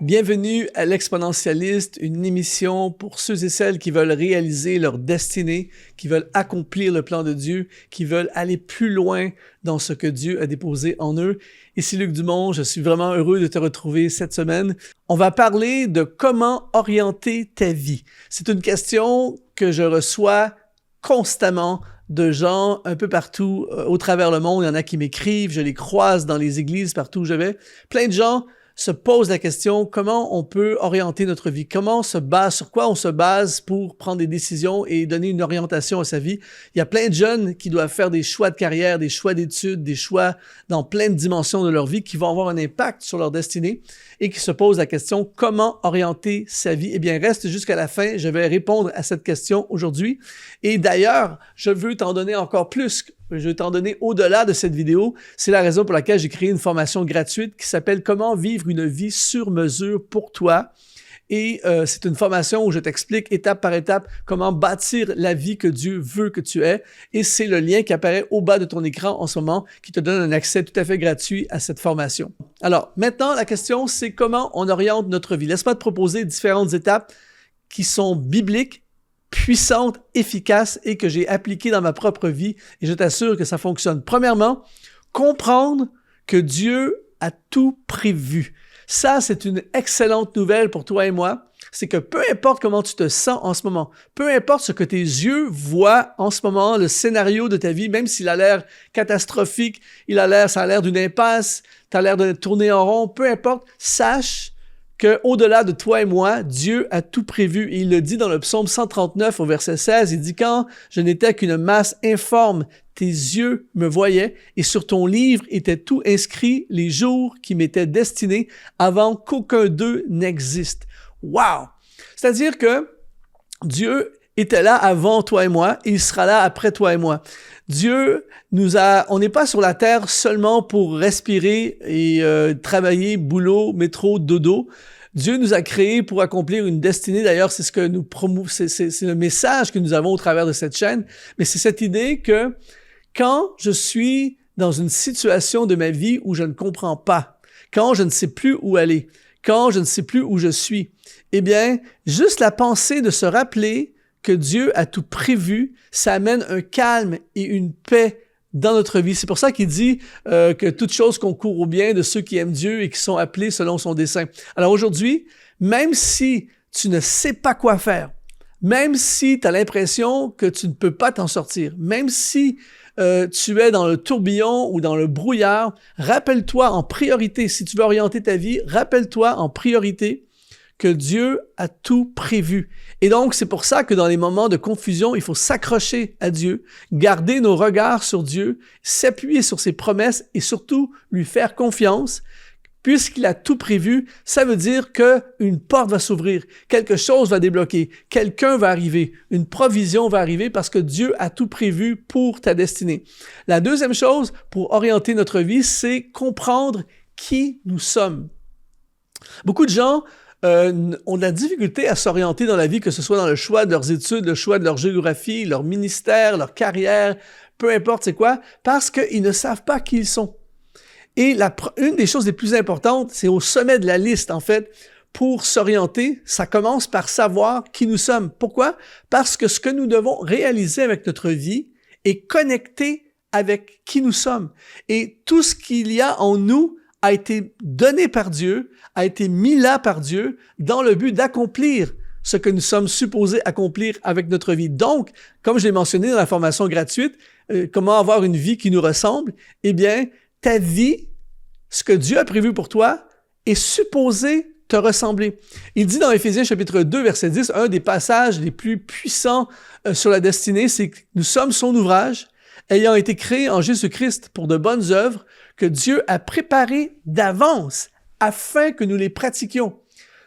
Bienvenue à l'Exponentialiste, une émission pour ceux et celles qui veulent réaliser leur destinée, qui veulent accomplir le plan de Dieu, qui veulent aller plus loin dans ce que Dieu a déposé en eux. Ici Luc Dumont, je suis vraiment heureux de te retrouver cette semaine. On va parler de comment orienter ta vie. C'est une question que je reçois constamment de gens un peu partout au travers le monde. Il y en a qui m'écrivent, je les croise dans les églises partout où je vais. Plein de gens se pose la question comment on peut orienter notre vie, sur quoi on se base pour prendre des décisions et donner une orientation à sa vie. Il y a plein de jeunes qui doivent faire des choix de carrière, des choix d'études, des choix dans plein de dimensions de leur vie qui vont avoir un impact sur leur destinée et qui se posent la question comment orienter sa vie. Eh bien, reste jusqu'à la fin, je vais répondre à cette question aujourd'hui. Et d'ailleurs, je veux t'en donner encore plus. Je vais t'en donner au-delà de cette vidéo. C'est la raison pour laquelle j'ai créé une formation gratuite qui s'appelle « Comment vivre une vie sur mesure pour toi ». Et c'est une formation où je t'explique étape par étape comment bâtir la vie que Dieu veut que tu aies. Et c'est le lien qui apparaît au bas de ton écran en ce moment qui te donne un accès tout à fait gratuit à cette formation. Alors, maintenant, la question, c'est comment on oriente notre vie. Laisse-moi te proposer différentes étapes qui sont bibliques, puissante, efficace et que j'ai appliquée dans ma propre vie et je t'assure que ça fonctionne. Premièrement, comprendre que Dieu a tout prévu. Ça, c'est une excellente nouvelle pour toi et moi. C'est que peu importe comment tu te sens en ce moment, peu importe ce que tes yeux voient en ce moment, le scénario de ta vie, même s'il a l'air catastrophique, ça a l'air d'une impasse, tu as l'air de tourner en rond, peu importe, sache qu'au-delà de toi et moi, Dieu a tout prévu. Et il le dit dans le psaume 139 au verset 16, il dit « Quand je n'étais qu'une masse informe, tes yeux me voyaient et sur ton livre était tout inscrit les jours qui m'étaient destinés avant qu'aucun d'eux n'existe. » Wow! C'est-à-dire que Dieu était là avant toi et moi et il sera là après toi et moi. On n'est pas sur la terre seulement pour respirer et travailler, boulot, métro, dodo. Dieu nous a créés pour accomplir une destinée. D'ailleurs, c'est ce que c'est le message que nous avons au travers de cette chaîne. Mais c'est cette idée que quand je suis dans une situation de ma vie où je ne comprends pas, quand je ne sais plus où aller, quand je ne sais plus où je suis, eh bien, juste la pensée de se rappeler que Dieu a tout prévu, ça amène un calme et une paix dans notre vie. C'est pour ça qu'il dit que toute chose concourt au bien de ceux qui aiment Dieu et qui sont appelés selon son dessein. Alors aujourd'hui, même si tu ne sais pas quoi faire, même si tu as l'impression que tu ne peux pas t'en sortir, même si tu es dans le tourbillon ou dans le brouillard, rappelle-toi en priorité, si tu veux orienter ta vie, rappelle-toi en priorité que Dieu a tout prévu. Et donc, c'est pour ça que dans les moments de confusion, il faut s'accrocher à Dieu, garder nos regards sur Dieu, s'appuyer sur ses promesses et surtout lui faire confiance. Puisqu'il a tout prévu, ça veut dire qu'une porte va s'ouvrir, quelque chose va débloquer, quelqu'un va arriver, une provision va arriver parce que Dieu a tout prévu pour ta destinée. La deuxième chose pour orienter notre vie, c'est comprendre qui nous sommes. Beaucoup de gens ont de la difficulté à s'orienter dans la vie, que ce soit dans le choix de leurs études, le choix de leur géographie, leur ministère, leur carrière, peu importe c'est quoi, parce qu'ils ne savent pas qui ils sont. Et une des choses les plus importantes, c'est au sommet de la liste, en fait, pour s'orienter, ça commence par savoir qui nous sommes. Pourquoi? Parce que ce que nous devons réaliser avec notre vie est connecté avec qui nous sommes. Et tout ce qu'il y a en nous a été donné par Dieu, a été mis là par Dieu dans le but d'accomplir ce que nous sommes supposés accomplir avec notre vie. Donc, comme je l'ai mentionné dans la formation gratuite, comment avoir une vie qui nous ressemble, eh bien, ta vie, ce que Dieu a prévu pour toi, est supposé te ressembler. Il dit dans Éphésiens chapitre 2, verset 10, un des passages les plus puissants sur la destinée, c'est que nous sommes son ouvrage, ayant été créés en Jésus-Christ pour de bonnes œuvres que Dieu a préparées d'avance afin que nous les pratiquions.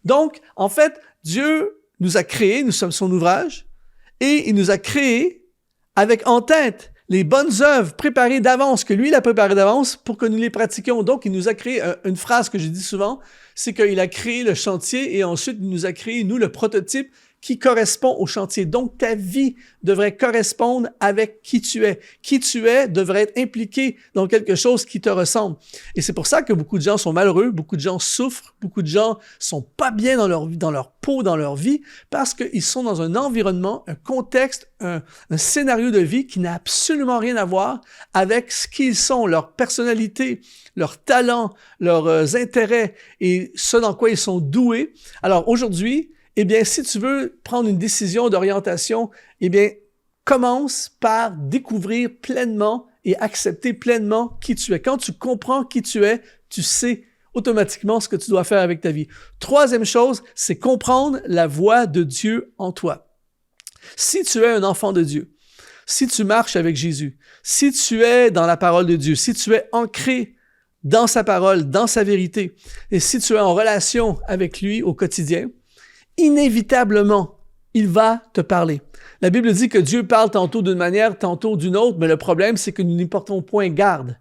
Donc, en fait, Dieu nous a créés, nous sommes son ouvrage, et il nous a créés avec en tête les bonnes œuvres préparées d'avance, que lui, il a préparées d'avance pour que nous les pratiquions. Donc, il nous a créé une phrase que je dis souvent, c'est qu'il a créé le chantier et ensuite, il nous a créé, nous, le prototype qui correspond au chantier. Donc, ta vie devrait correspondre avec qui tu es. Qui tu es devrait être impliqué dans quelque chose qui te ressemble. Et c'est pour ça que beaucoup de gens sont malheureux, beaucoup de gens souffrent, beaucoup de gens sont pas bien dans leur peau, dans leur vie, parce qu'ils sont dans un environnement, un contexte, un scénario de vie qui n'a absolument rien à voir avec ce qu'ils sont, leur personnalité, leurs talents, leurs intérêts et ce dans quoi ils sont doués. Alors aujourd'hui, eh bien, si tu veux prendre une décision d'orientation, eh bien, commence par découvrir pleinement et accepter pleinement qui tu es. Quand tu comprends qui tu es, tu sais automatiquement ce que tu dois faire avec ta vie. Troisième chose, c'est comprendre la voix de Dieu en toi. Si tu es un enfant de Dieu, si tu marches avec Jésus, si tu es dans la parole de Dieu, si tu es ancré dans sa parole, dans sa vérité, et si tu es en relation avec lui au quotidien, inévitablement, il va te parler. La Bible dit que Dieu parle tantôt d'une manière, tantôt d'une autre, mais le problème, c'est que nous n'y portons point garde.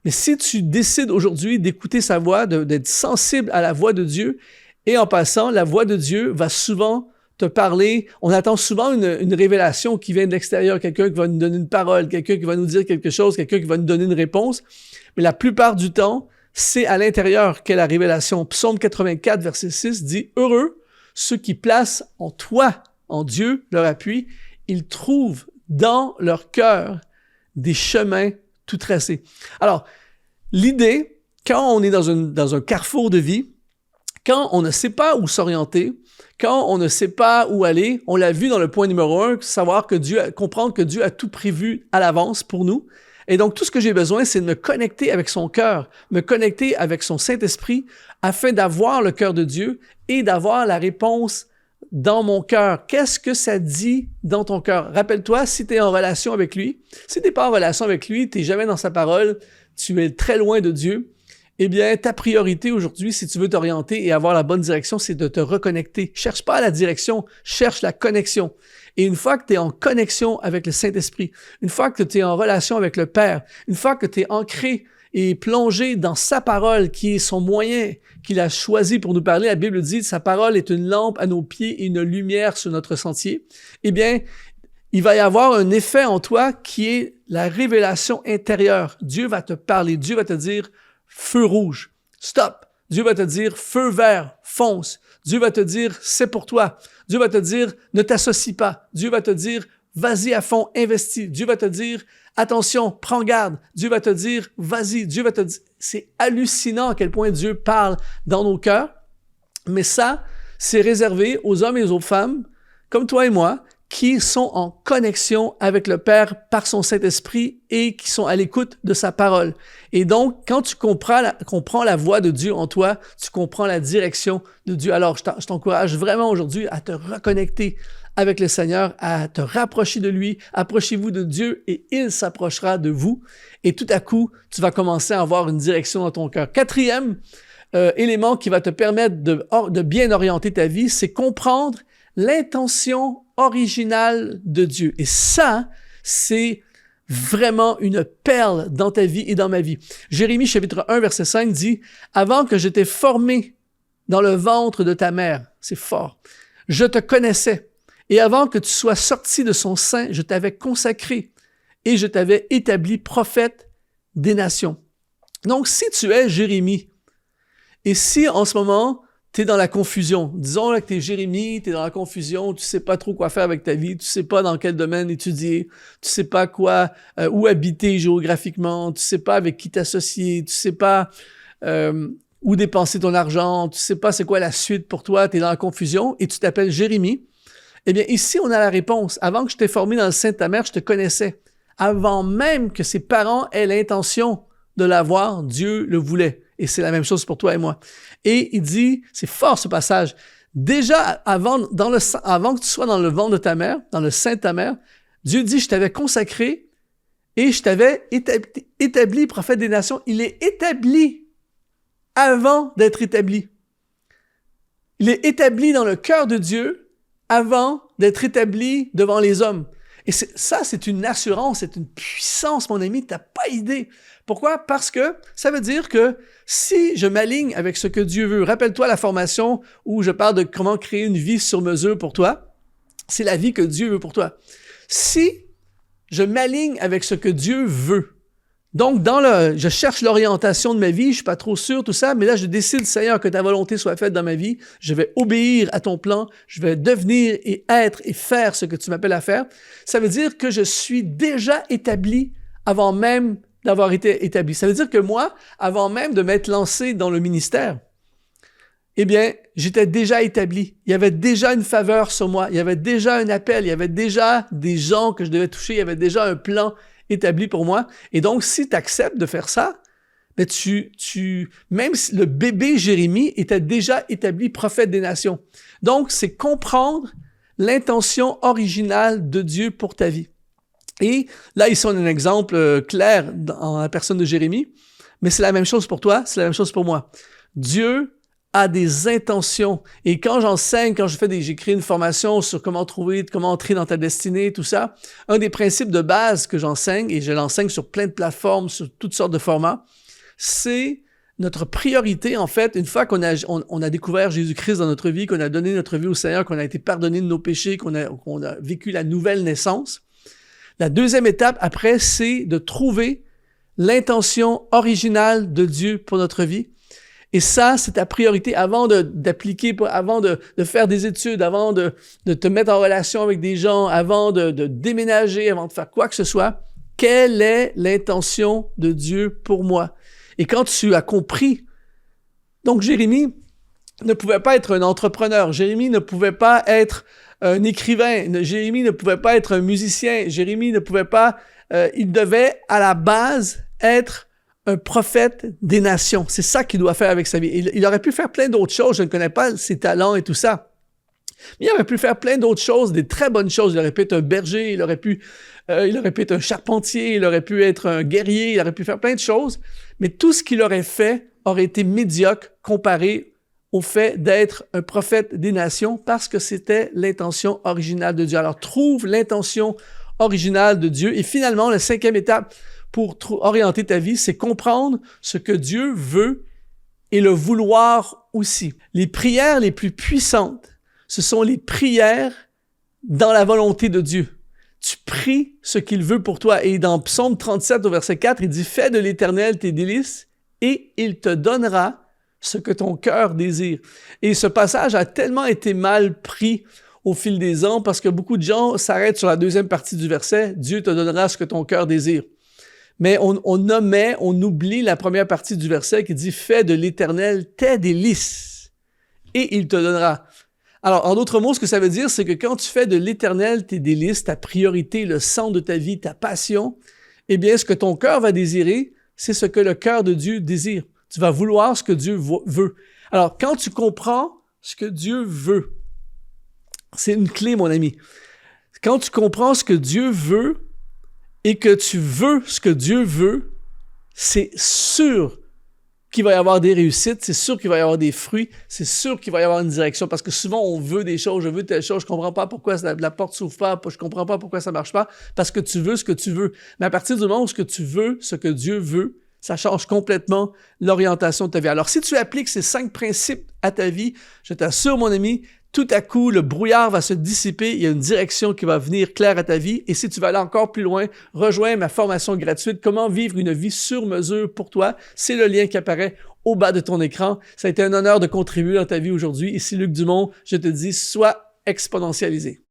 Mais si tu décides aujourd'hui d'écouter sa voix, d'être sensible à la voix de Dieu, et en passant, la voix de Dieu va souvent te parler. On attend souvent une révélation qui vient de l'extérieur, quelqu'un qui va nous donner une parole, quelqu'un qui va nous dire quelque chose, quelqu'un qui va nous donner une réponse. Mais la plupart du temps, c'est à l'intérieur qu'est la révélation. Psaume 84, verset 6 dit « Heureux ceux qui placent en toi, en Dieu, leur appui, ils trouvent dans leur cœur des chemins tout tracés. » Alors, l'idée, quand on est dans un carrefour de vie, quand on ne sait pas où s'orienter, quand on ne sait pas où aller, on l'a vu dans le point numéro 1, comprendre que Dieu a tout prévu à l'avance pour nous. Et donc, tout ce que j'ai besoin, c'est de me connecter avec son cœur, me connecter avec son Saint-Esprit afin d'avoir le cœur de Dieu et d'avoir la réponse dans mon cœur. Qu'est-ce que ça dit dans ton cœur? Rappelle-toi, si tu es en relation avec lui, si tu n'es pas en relation avec lui, tu n'es jamais dans sa parole, tu es très loin de Dieu, eh bien, ta priorité aujourd'hui, si tu veux t'orienter et avoir la bonne direction, c'est de te reconnecter. Cherche pas la direction, cherche la connexion. Et une fois que tu es en connexion avec le Saint-Esprit, une fois que tu es en relation avec le Père, une fois que tu es ancré et plongé dans sa parole, qui est son moyen qu'il a choisi pour nous parler, la Bible dit « Sa parole est une lampe à nos pieds et une lumière sur notre sentier », eh bien, il va y avoir un effet en toi qui est la révélation intérieure. Dieu va te parler, Dieu va te dire « Feu rouge, stop ». Dieu va te dire « Feu vert, fonce ». Dieu va te dire « C'est pour toi ». Dieu va te dire « Ne t'associe pas ». Dieu va te dire « Vas-y à fond, investis ». Dieu va te dire « Attention, prends garde ». Dieu va te dire « Vas-y ». Dieu va te dire... C'est hallucinant à quel point Dieu parle dans nos cœurs. Mais ça, c'est réservé aux hommes et aux femmes, comme toi et moi, qui sont en connexion avec le Père par son Saint-Esprit et qui sont à l'écoute de sa parole. Et donc, quand tu comprends la voix de Dieu en toi, tu comprends la direction de Dieu. Alors, je t'encourage vraiment aujourd'hui à te reconnecter avec le Seigneur, à te rapprocher de lui. Approchez-vous de Dieu et il s'approchera de vous. Et tout à coup, tu vas commencer à avoir une direction dans ton cœur. Quatrième élément qui va te permettre de bien orienter ta vie, c'est comprendre l'intention originale de Dieu. Et ça, c'est vraiment une perle dans ta vie et dans ma vie. Jérémie chapitre 1, verset 5 dit « Avant que je t'ai formé dans le ventre de ta mère, c'est fort, je te connaissais, et avant que tu sois sorti de son sein, je t'avais consacré, et je t'avais établi prophète des nations. » Donc, si tu es Jérémie, et si en ce moment, tu es dans la confusion. Disons là, que tu es Jérémie, tu es dans la confusion, tu sais pas trop quoi faire avec ta vie, tu sais pas dans quel domaine étudier, tu sais pas où habiter géographiquement, tu sais pas avec qui t'associer, tu sais pas où dépenser ton argent, tu sais pas c'est quoi la suite pour toi, tu es dans la confusion et tu t'appelles Jérémie. Eh bien, ici, on a la réponse. Avant que je t'ai formé dans le sein de ta mère, je te connaissais. Avant même que ses parents aient l'intention de l'avoir, Dieu le voulait. Et c'est la même chose pour toi et moi. Et il dit, c'est fort ce passage, déjà avant que tu sois dans le ventre de ta mère, dans le sein de ta mère, Dieu dit, je t'avais consacré et je t'avais établi prophète des nations. Il est établi avant d'être établi. Il est établi dans le cœur de Dieu avant d'être établi devant les hommes. Et ça, c'est une assurance, c'est une puissance, mon ami, tu n'as pas idée. Pourquoi? Parce que ça veut dire que si je m'aligne avec ce que Dieu veut, rappelle-toi la formation où je parle de comment créer une vie sur mesure pour toi. C'est la vie que Dieu veut pour toi. Si je m'aligne avec ce que Dieu veut, donc je cherche l'orientation de ma vie, je suis pas trop sûr, tout ça, mais là je décide, Seigneur, que ta volonté soit faite dans ma vie, je vais obéir à ton plan, je vais devenir et être et faire ce que tu m'appelles à faire. Ça veut dire que je suis déjà établi avant même d'avoir été établi. Ça veut dire que moi, avant même de m'être lancé dans le ministère, eh bien, j'étais déjà établi. Il y avait déjà une faveur sur moi. Il y avait déjà un appel. Il y avait déjà des gens que je devais toucher. Il y avait déjà un plan établi pour moi. Et donc, si tu acceptes de faire ça, ben même si le bébé Jérémie était déjà établi prophète des nations. Donc, c'est comprendre l'intention originale de Dieu pour ta vie. Et là, ici, on a un exemple clair dans la personne de Jérémie, mais c'est la même chose pour toi, c'est la même chose pour moi. Dieu a des intentions. Et quand j'enseigne, j'ai créé une formation sur comment entrer dans ta destinée, tout ça, un des principes de base que j'enseigne, et je l'enseigne sur plein de plateformes, sur toutes sortes de formats, c'est notre priorité, en fait, une fois qu'on a découvert Jésus-Christ dans notre vie, qu'on a donné notre vie au Seigneur, qu'on a été pardonné de nos péchés, qu'on a vécu la nouvelle naissance, la deuxième étape, après, c'est de trouver l'intention originale de Dieu pour notre vie. Et ça, c'est ta priorité avant d'appliquer, avant de faire des études, avant de te mettre en relation avec des gens, avant de déménager, avant de faire quoi que ce soit. Quelle est l'intention de Dieu pour moi? Et quand tu as compris, donc Jérémie ne pouvait pas être un entrepreneur, Jérémie ne pouvait pas être un écrivain, Jérémie ne pouvait pas être un musicien, Jérémie ne pouvait pas, il devait à la base être un prophète des nations. C'est ça qu'il doit faire avec sa vie. Il aurait pu faire plein d'autres choses, je ne connais pas ses talents et tout ça. Mais il aurait pu faire plein d'autres choses, des très bonnes choses. Il aurait pu être un berger, il aurait pu être un charpentier, il aurait pu être un guerrier, il aurait pu faire plein de choses. Mais tout ce qu'il aurait fait aurait été médiocre comparé au fait d'être un prophète des nations parce que c'était l'intention originale de Dieu. Alors, trouve l'intention originale de Dieu. Et finalement, la cinquième étape pour orienter ta vie, c'est comprendre ce que Dieu veut et le vouloir aussi. Les prières les plus puissantes, ce sont les prières dans la volonté de Dieu. Tu pries ce qu'il veut pour toi. Et dans Psaume 37 au verset 4, il dit « Fais de l'Éternel tes délices et il te donnera ce que ton cœur désire. » Et ce passage a tellement été mal pris au fil des ans parce que beaucoup de gens s'arrêtent sur la deuxième partie du verset « Dieu te donnera ce que ton cœur désire ». Mais on oublie la première partie du verset qui dit « Fais de l'Éternel tes délices et il te donnera ». Alors, en d'autres mots, ce que ça veut dire, c'est que quand tu fais de l'Éternel tes délices, ta priorité, le centre de ta vie, ta passion, eh bien, ce que ton cœur va désirer, c'est ce que le cœur de Dieu désire. Tu vas vouloir ce que Dieu veut. Alors, quand tu comprends ce que Dieu veut, c'est une clé, mon ami. Quand tu comprends ce que Dieu veut et que tu veux ce que Dieu veut, c'est sûr qu'il va y avoir des réussites, c'est sûr qu'il va y avoir des fruits, c'est sûr qu'il va y avoir une direction, parce que souvent on veut des choses, je veux telle chose, je comprends pas pourquoi la porte s'ouvre pas, je comprends pas pourquoi ça marche pas, parce que tu veux ce que tu veux. Mais à partir du moment où ce que tu veux, ce que Dieu veut, ça change complètement l'orientation de ta vie. Alors si tu appliques ces 5 principes à ta vie, je t'assure mon ami, tout à coup, le brouillard va se dissiper, il y a une direction qui va venir claire à ta vie. Et si tu veux aller encore plus loin, rejoins ma formation gratuite « Comment vivre une vie sur mesure pour toi ». C'est le lien qui apparaît au bas de ton écran. Ça a été un honneur de contribuer dans ta vie aujourd'hui. Ici Luc Dumont, je te dis, sois exponentialisé.